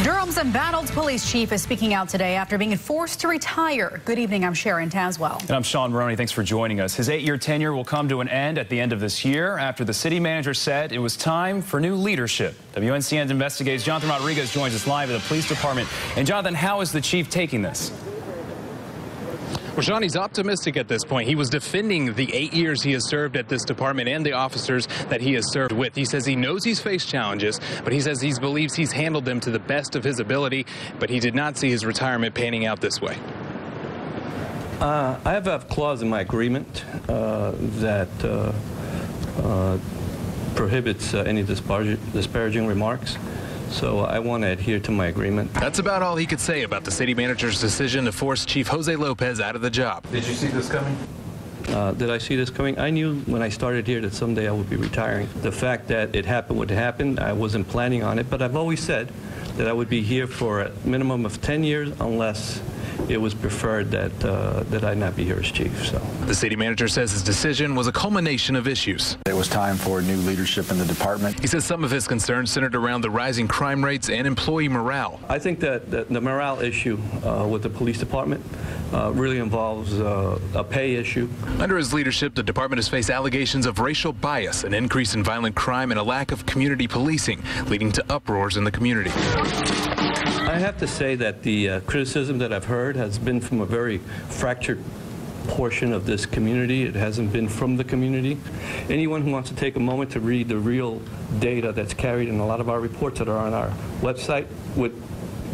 Durham's embattled police chief is speaking out today after being forced to retire. Good evening, I'm Sharon Tazwell. And I'm Sean Maroney. Thanks for joining us. His 8-year tenure will come to an end at the end of this year after the city manager said it was time for new leadership. WNCN investigates Jonathan Rodriguez joins us live at the police department. And Jonathan, how is the chief taking this? Well, Sean, he's optimistic at this point. He was defending the 8 years he has served at this department and the officers that he has served with. He says he knows he's faced challenges, but he says he believes he's handled them to the best of his ability, but he did not see his retirement panning out this way. I have a clause in my agreement that prohibits any disparaging remarks. So I want to adhere to my agreement. That's about all he could say about the city manager's decision to force Chief Jose Lopez out of the job. Did you see this coming? Did I see this coming? I knew when I started here that someday I would be retiring. The fact that it happened would happen, I wasn't planning on it, but I've always said that I would be here for a minimum of 10 years unless it was preferred that I not be here as chief. So the city manager says his decision was a culmination of issues. It was time for new leadership in the department. He says some of his concerns centered around the rising crime rates and employee morale. I think that the morale issue with the police department really involves a pay issue. Under his leadership, the department has faced allegations of racial bias, an increase in violent crime, and a lack of community policing, leading to uproars in the community. I have to say that the criticism that I've heard has been from a very fractured portion of this community. It hasn't been from the community. Anyone who wants to take a moment to read the real data that's carried in a lot of our reports that are on our website would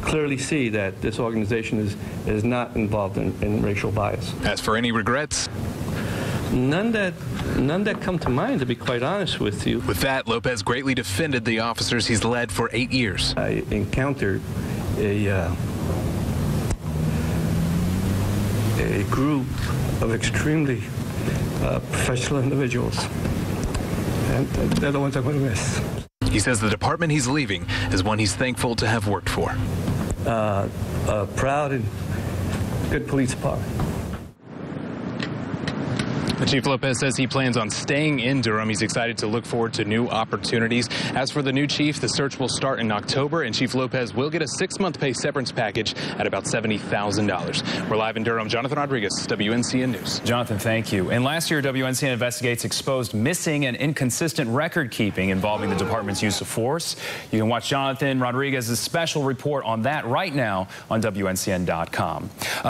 clearly see that this organization is not involved in racial bias. As for any regrets? None that come to mind, to be quite honest with you. With that, Lopez greatly defended the officers he's led for 8 years. I encountered a group of extremely professional individuals, and they're the ones I'm going to miss. He says the department he's leaving is one he's thankful to have worked for. A proud and good police department. Chief Lopez says he plans on staying in Durham. He's excited to look forward to new opportunities. As for the new chief, the search will start in October, and Chief Lopez will get a 6-month pay severance package at about $70,000. We're live in Durham. Jonathan Rodriguez, WNCN News. Jonathan, thank you. And last year, WNCN Investigates exposed missing and inconsistent record keeping involving the department's use of force. You can watch Jonathan Rodriguez's special report on that right now on WNCN.com.